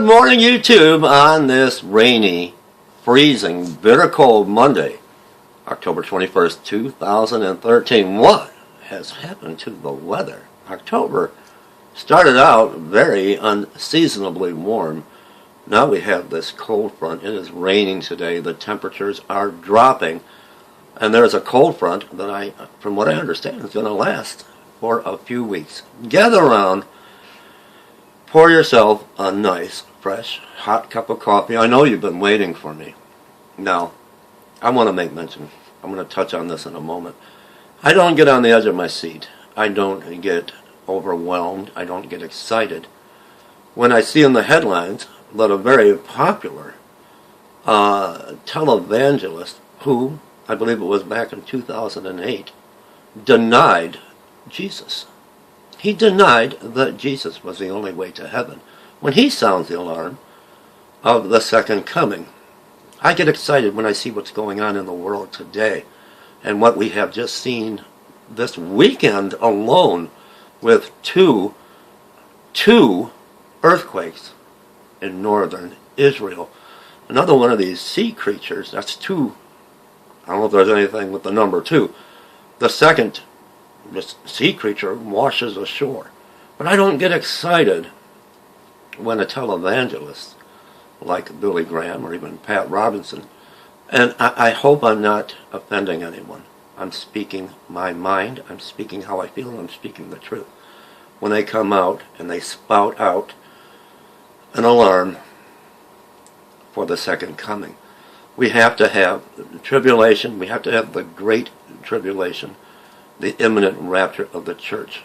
morning, YouTube, on this rainy, freezing, bitter cold Monday, October 21st, 2013. What has happened to the weather? October started out very unseasonably warm. Now we have this cold front. It is raining today. The temperatures are dropping. And there's a cold front that from what I understand, is going to last for a few weeks. Gather around. Pour yourself a nice, fresh, hot cup of coffee. I know you've been waiting for me. Now, I want to make mention. I'm going to touch on this in a moment. I don't get on the edge of my seat. I don't get overwhelmed. I don't get excited when I see in the headlines that a very popular televangelist, who, I believe it was back in 2008, denied Jesus. He denied that Jesus was the only way to heaven when he sounds the alarm of the second coming. I get excited when I see what's going on in the world today and what we have just seen this weekend alone with two earthquakes in northern Israel. Another one of these sea creatures, that's two. I don't know if there's anything with the number two. The second, this sea creature washes ashore. But I don't get excited when a televangelist like Billy Graham or even Pat Robinson, and I hope I'm not offending anyone. I'm speaking my mind, I'm speaking how I feel, and I'm speaking the truth. When they come out and they spout out an alarm for the second coming, we have to have the tribulation, we have to have the great tribulation. The imminent rapture of the church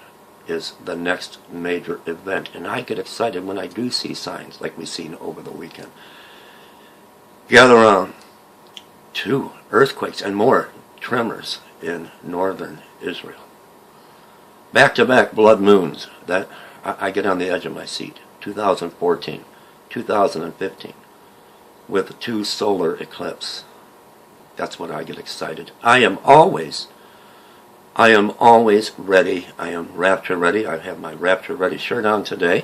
is the next major event. And I get excited when I do see signs like we've seen over the weekend. Gather around. Two earthquakes and more tremors in northern Israel. Back-to-back blood moons. That I get on the edge of my seat. 2014, 2015. With two solar eclipses. That's when I get excited. I am always ready. I am rapture ready. I have my rapture ready shirt on today.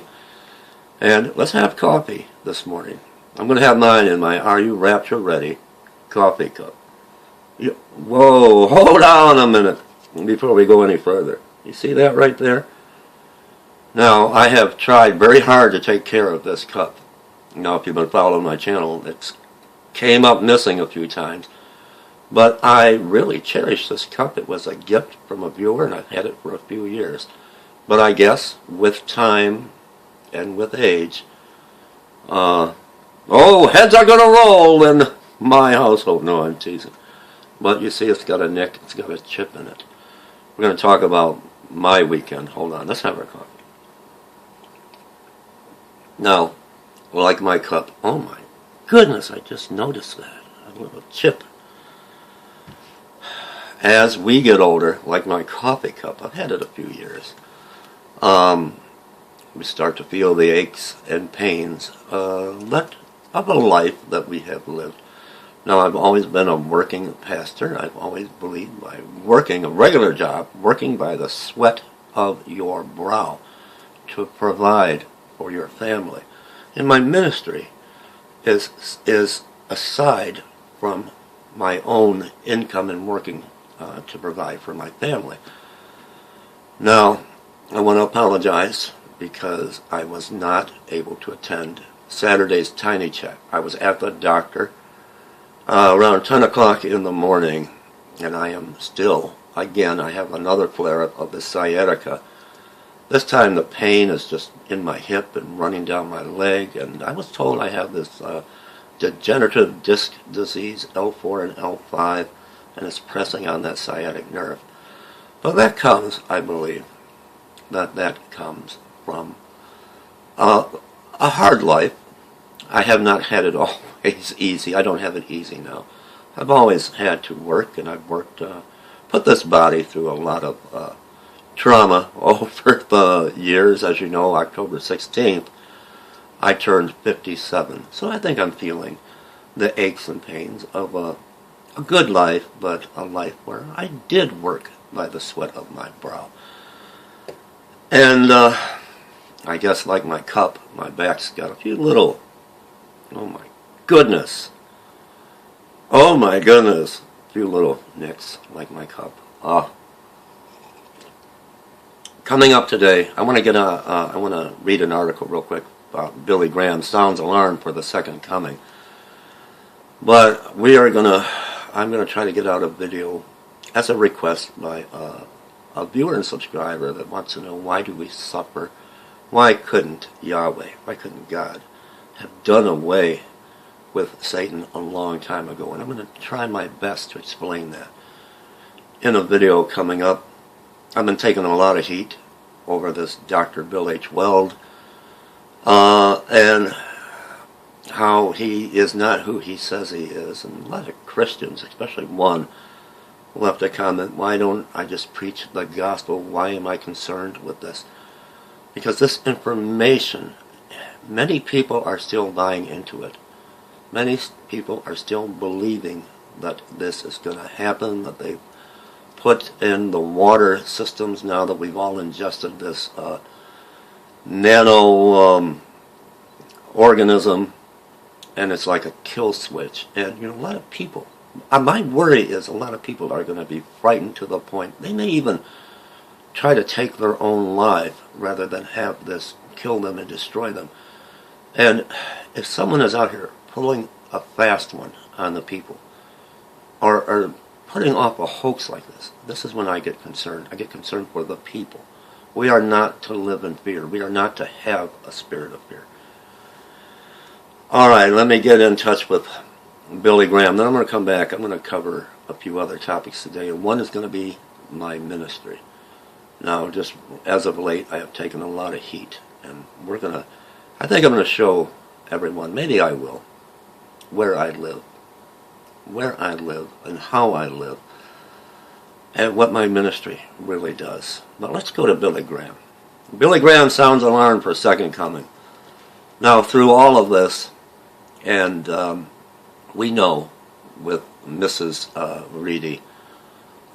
And let's have coffee this morning. I'm going to have mine in my Are You Rapture Ready coffee cup. Whoa, hold on a minute before we go any further. You see that right there? Now, I have tried very hard to take care of this cup. Now, if you've been following my channel, it's came up missing a few times. But I really cherish this cup. It was a gift from a viewer, and I've had it for a few years. But I guess with time and with age, heads are going to roll in my household. No, I'm teasing. But you see, it's got a nick. It's got a chip in it. We're going to talk about my weekend. Hold on. Let's have our coffee. Now, like my cup. Oh, my goodness. I just noticed that. A little chip. As we get older, like my coffee cup, I've had it a few years, we start to feel the aches and pains of a life that we have lived. Now, I've always been a working pastor. I've always believed by working a regular job, working by the sweat of your brow to provide for your family. And my ministry is aside from my own income and working to provide for my family. Now, I want to apologize because I was not able to attend Saturday's Tiny Check. I was at the doctor around 10 o'clock in the morning, and I am still, again, I have another flare-up of the sciatica. This time the pain is just in my hip and running down my leg, and I was told I have this degenerative disc disease, L4 and L5, and it's pressing on that sciatic nerve. But that comes, I believe, that comes from a hard life. I have not had it always easy. I don't have it easy now. I've always had to work, and I've worked, put this body through a lot of trauma over the years. As you know, October 16th, I turned 57. So I think I'm feeling the aches and pains of a good life, but a life where I did work by the sweat of my brow. And I guess like my cup, my back's got a few little Oh my goodness. Oh my goodness. A few little nicks like my cup. Coming up today, I want to read an article real quick about Billy Graham sounds alarm for the second coming. But I'm gonna try to get out a video as a request by a viewer and subscriber that wants to know, why do we suffer? Why couldn't Yahweh, why couldn't God have done away with Satan a long time ago? And I'm going to try my best to explain that in a video coming up. I've been taking a lot of heat over this Dr. Bill H. Weld and how he is not who he says he is. And a lot of Christians, especially one, left a comment, why don't I just preach the gospel? Why am I concerned with this? Because this information, many people are still buying into it. Many people are still believing that this is going to happen, that they've put in the water systems now that we've all ingested this nano organism, and it's like a kill switch. And a lot of people, my worry is a lot of people are going to be frightened to the point they may even try to take their own life rather than have this kill them and destroy them. And if someone is out here pulling a fast one on the people, or putting off a hoax like this is when I get concerned. I get concerned for the people. We are not to live in fear. We are not to have a spirit of fear. All right, let me get in touch with Billy Graham. Then I'm going to come back. I'm going to cover a few other topics today. And one is going to be my ministry. Now, just as of late, I have taken a lot of heat. And I think I'm going to show everyone, maybe I will, where I live and how I live and what my ministry really does. But let's go to Billy Graham. Billy Graham sounds alarm for second coming. Now, through all of this, and we know with Mrs. Reedy,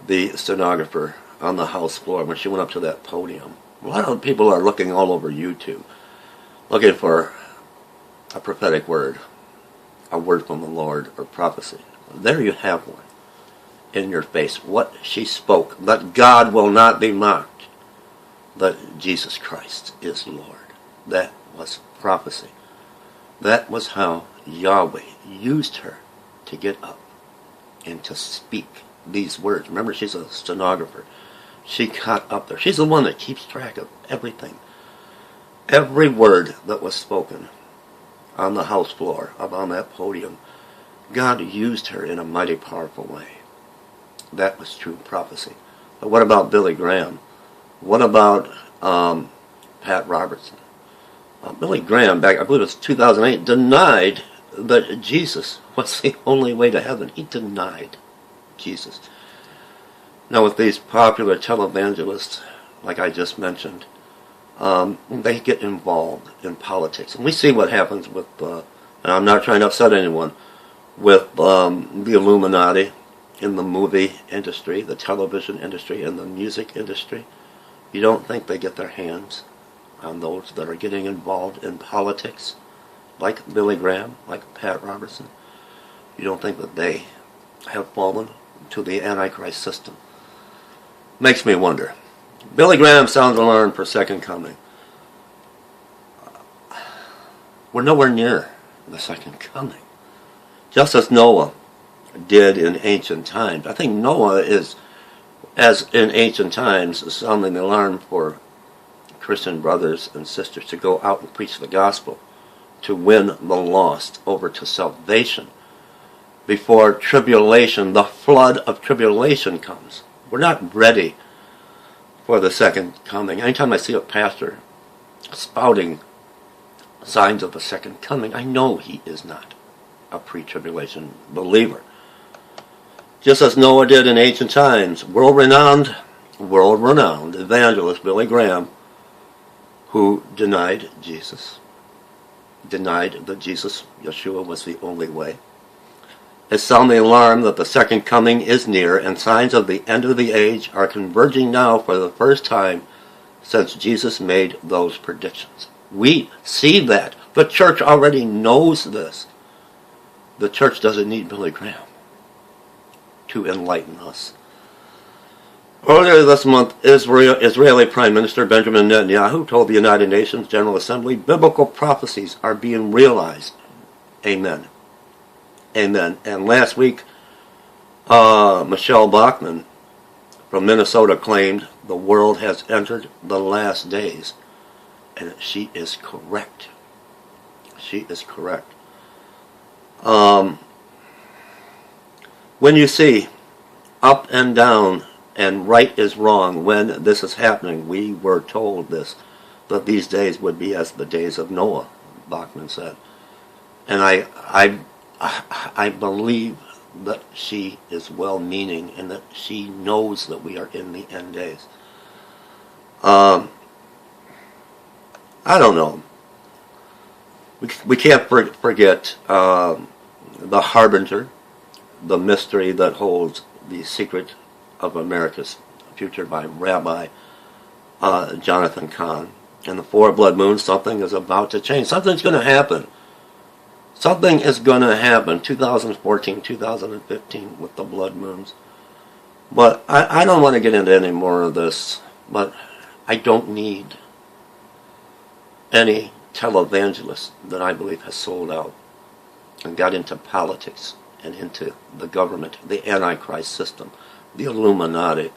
the stenographer on the House floor, when she went up to that podium, a lot of people are looking all over YouTube, looking for a prophetic word, a word from the Lord, or prophecy. There you have one in your face. What she spoke, that God will not be mocked, that Jesus Christ is Lord. That was prophecy. That was how Yahweh used her to get up and to speak these words. Remember, she's a stenographer. She got up there. She's the one that keeps track of everything. Every word that was spoken on the House floor, up on that podium, God used her in a mighty powerful way. That was true prophecy. But what about Billy Graham? What about Pat Robertson? Billy Graham, back I believe it was 2008, denied that Jesus was the only way to heaven. He denied Jesus. Now with these popular televangelists, like I just mentioned, they get involved in politics. And we see what happens with, and I'm not trying to upset anyone, with the Illuminati in the movie industry, the television industry, and the music industry. You don't think they get their hands on those that are getting involved in politics, like Billy Graham, like Pat Robertson? You don't think that they have fallen to the Antichrist system? Makes me wonder. Billy Graham sounds alarm for second coming. We're nowhere near the second coming. Just as Noah did in ancient times. I think Noah is, as in ancient times, sounding the alarm for Christian brothers and sisters to go out and preach the gospel, to win the lost over to salvation before tribulation, the flood of tribulation comes. We're not ready for the second coming. Anytime I see a pastor spouting signs of the second coming, I know he is not a pre-tribulation believer. Just as Noah did in ancient times, world-renowned evangelist Billy Graham, who denied Jesus, denied that Jesus, Yeshua, was the only way, has sounded the alarm that the second coming is near, and signs of the end of the age are converging now for the first time since Jesus made those predictions. We see that. The church already knows this. The church doesn't need Billy Graham to enlighten us. Earlier this month, Israeli Prime Minister Benjamin Netanyahu told the United Nations General Assembly biblical prophecies are being realized. Amen. Amen. And last week, Michelle Bachmann from Minnesota claimed the world has entered the last days. And she is correct. She is correct. When you see up and down and right is wrong when this is happening, we were told this, that these days would be as the days of Noah, Bachmann said. And I believe that she is well-meaning and that she knows that we are in the end days. I don't know. We can't forget the harbinger, the mystery that holds the secret of America's future by Rabbi Jonathan Cahn. And the four blood moons, something is about to change. Something's going to happen. Something is going to happen. 2014, 2015 with the blood moons. But I don't want to get into any more of this. But I don't need any televangelist that I believe has sold out and got into politics and into the government, the Antichrist system, the Illuminati.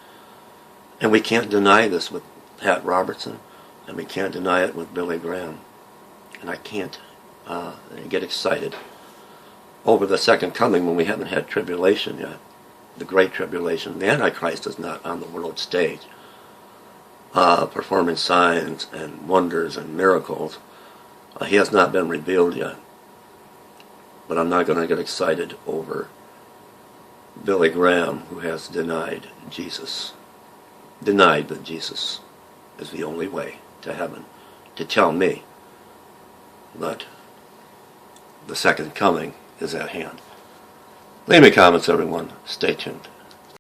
And we can't deny this with Pat Robertson, and we can't deny it with Billy Graham. And I can't get excited over the second coming when we haven't had tribulation yet, the great tribulation. The Antichrist is not on the world stage performing signs and wonders and miracles. He has not been revealed yet. But I'm not going to get excited over Billy Graham, who has denied Jesus. Denied that Jesus is the only way to heaven. To tell me that the second coming is at hand. Leave me comments, everyone. Stay tuned.